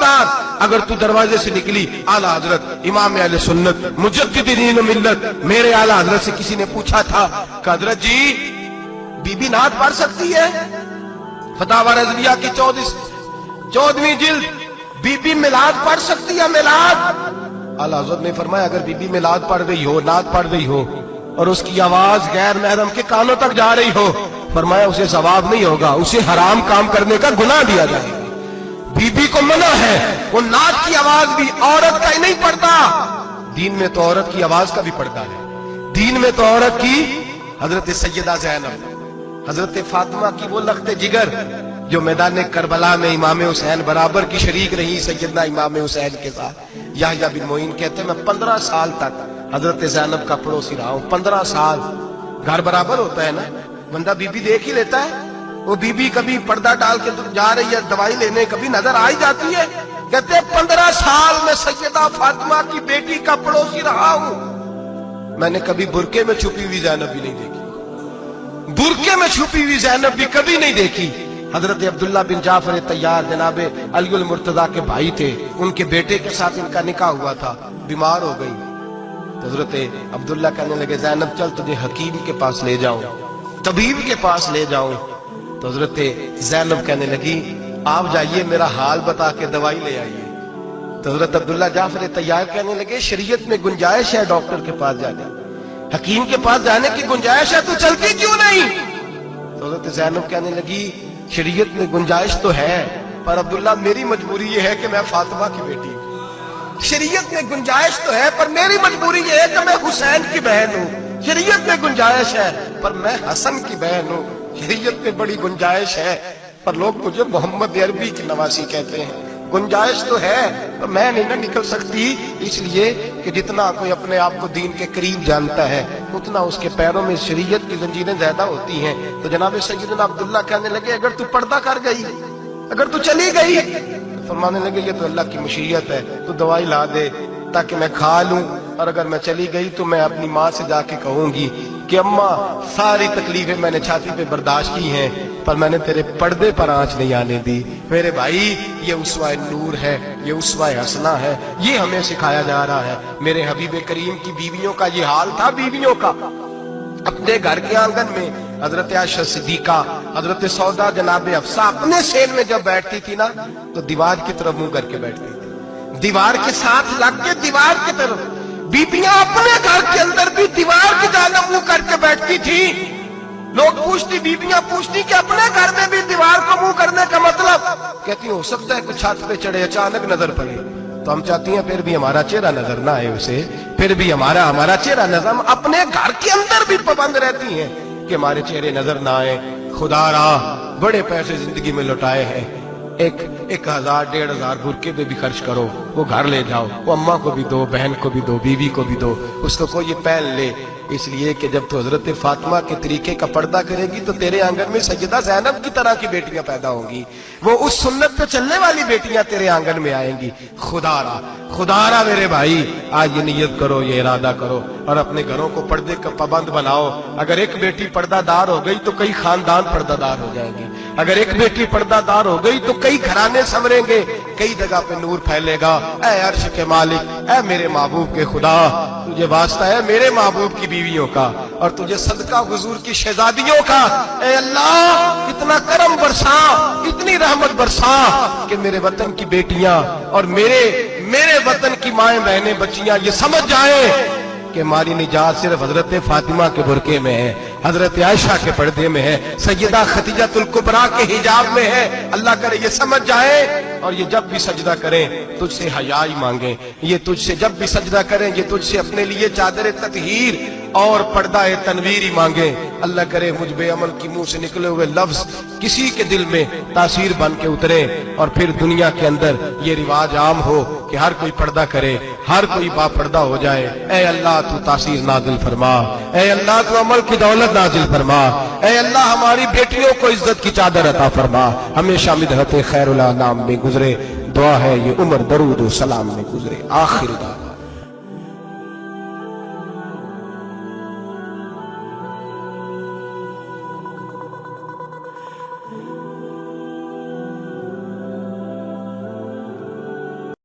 खबरदार अगर तू दरवाजे से निकली, आला हजरत इमाम अहले सुन्नत मुजद्दिदीन मिल्लत मेरे आला हजरत से किसी ने पूछा था कि हजरत जी बीबी नात पढ़ सकती है? फतावा रज़विया की 14वीं जिल्द, बीबी मिलाद पढ़ सकती है? मिलाद। आला हजरत ने फरमाया अगर बीबी मिलाद पढ़ रही हो, नात पढ़ रही हो और उसकी आवाज गैर महरम के कानों तक जा रही हो, फरमाया उसे सवाब नहीं होगा, उसे हराम काम करने का गुनाह दिया जाएगा। बीबी को मना है, वो नात की आवाज भी औरत का ही नहीं पड़ता, दीन में तो औरत की आवाज का भी पड़ता है। दीन में तो औरत की हजरत सैयदा ज़ैनब, हजरत फातिमा की वो लख्ते जिगर जो मैदान करबला में इमाम हुसैन बराबर की शरीक रही सैयदना इमाम हुसैन के साथ। याह्या बिन मोइन कहते मैं 15 साल तक हजरत ज़ैनब का पड़ोसी रहा हूं। 15 साल, घर बराबर होता है ना, बंदा बीबी देख ही लेता है। वो बीबी कभी पर्दा डाल के जा रही है दवाई लेने, कभी नजर आ ही जाती है। कहते 15 साल में सैयदा फातिमा की बेटी का पड़ोसी रहा हूं, मैंने कभी बुरके में छुपी हुई ज़ैनब भी नहीं देखी, बुरके में छुपी हुई ज़ैनब भी कभी नहीं देखी। हजरत अब्दुल्ला बिन जाफर तैयार जनाबे अली मुर्तजा के भाई थे, उनके बेटे के साथ इनका निकाह हुआ था, बीमार हो गई। तो हजरत अब्दुल्ला कहने लगे ज़ैनब चल तुझे हकीम के पास ले जाऊं, तबीब के पास ले जाऊं। तो हजरत ज़ैनब कहने लगी आप जाइए मेरा हाल बता के दवाई ले आइए। तो हजरत अब्दुल्ला जाफर तैयार कहने लगे शरीयत में गुंजाइश है डॉक्टर के पास जाने, हकीम के पास जाने की गुंजाइश है, तू चलती क्यों नहीं? तो हजरत ज़ैनब कहने लगी शरीयत में गुंजाइश तो है, पर अब्दुल्ला मेरी मजबूरी ये है कि मैं फातिमा की बेटी हूं। शरीयत में गुंजाइश तो है पर मेरी मजबूरी ये है कि मैं हुसैन की बहन हूं। शरीयत में गुंजाइश है पर मैं हसन की बहन हूं। शरीयत में बड़ी गुंजाइश है पर लोग मुझे मोहम्मद अरबी की नवासी कहते हैं। गुंजाइश तो है पर मैं नहीं ना निकल सकती, इसलिए कि जितना कोई अपने आप को दीन के करीब जानता है उतना उसके पैरों में शरीयत की जंजीरें ज्यादा होती हैं। तो जनाब सैयदना अब्दुल्ला कहने लगे अगर तू पर्दा कर गई, अगर तू चली गई, तो फरमाने लगे ये तो अल्लाह की मशीयत है, तू दवाई ला दे ताकि मैं खा लूं, और अगर मैं चली गई तो मैं अपनी माँ से जाके कहूंगी कि अम्मा सारी तकलीफें मैंने छाती पे बर्दाश्त की हैं पर मैंने तेरे पर्दे पर आंच नहीं आने दी। मेरे भाई ये उसवा नूर है, ये उसवा हसना है, ये हमें सिखाया जा रहा है। मेरे हबीब करीम की बीवियों का ये हाल था, बीवियों का अपने घर के आंगन में हजरत आयशा सिद्दीका, हजरत सौदा जनाब हफ्सा अपने सेल में जब बैठती थी ना तो दीवार की तरफ मुंह करके बैठती थी, दीवार के साथ लग के दीवार की तरफ। बीबियां अपने घर के अंदर भी दीवार की जानब मुंह करके बैठती थी। लोग पूछती, बीबियां पूछती कि अपने घर में भी दीवार को मुंह करने का मतलब? कहती हो सकता है कुछ छत पे चढ़े अचानक नजर पड़े तो हम चाहती हैं फिर भी हमारा चेहरा नजर ना आए उसे, फिर भी हमारा चेहरा नजर। हम अपने घर के अंदर भी पाबंद रहती हैं कि हमारे चेहरे नजर ना आए। खुदारा बड़े पैसे जिंदगी में लुटाए हैं, 1000 1500 बुरके पे भी खर्च करो, वो घर ले जाओ, वो अम्मा को भी दो, बहन को भी दो, बीवी को भी दो, उसको कोई पहन ले। इसलिए कि जब तो हजरत फातिमा के तरीके का पर्दा करेगी तो तेरे आंगन में सैयदा ज़ैनब की तरह की बेटियां पैदा होंगी, वो उस सुन्नत पे चलने वाली बेटियां तेरे आंगन में आएंगी। खुदारा मेरे भाई आज ये नियत करो, ये इरादा करो और अपने घरों को पर्दे का पाबंद बनाओ। अगर एक बेटी पर्दादार हो गई तो कई खानदान पर्दादार हो जाएंगे, अगर एक बेटी पर्दादार हो गई तो कई घराने संवरेंगे, कई जगह पे नूर फैलेगा। ऐ अर्श के मालिक, ऐ मेरे महबूब के खुदा, तुझे वास्ता है मेरे महबूब की बीवियों का और तुझे सदका हुजूर की शहजादियों का। ऐ अल्लाह इतना करम बरसा, इतनी रहमत बरसा कि मेरे वतन की बेटियां और मेरे वतन की माएं बहनें बच्चियां ये समझ जाए कि हमारी निजात सिर्फ हजरत फातिमा के बुरके में है, हजरत आयशा के पर्दे में है, सैयदा खदीजातुल कुबरा के हिजाब में है। अल्लाह करे ये समझ जाए और ये जब भी सजदा करें तुझसे हयाई मांगे, ये तुझसे जब भी सजदा करें ये तुझसे अपने लिए चादर ततहीर और पर्दा तनवीर मांगे। अल्लाह करे मुझ बेअमल की मुंह से निकले हुए लफ्ज किसी के दिल में तासीर बन के उतरे और फिर दुनिया के अंदर ये रिवाज आम हो कि हर कोई पर्दा करे, हर कोई बापर्दा हो जाए। ऐ अल्लाह तू तासीर नाजिल फरमा, ऐ अल्लाह तू अमल की दौलत नाजिल फरमा, ऐ अल्लाह हमारी बेटियों को इज्जत की चादर अता फरमा। हमेशा मिदहत खैरुल अनाम में गुजरे, दुआ है ये उम्र दरूद सलाम में गुजरे। आखिर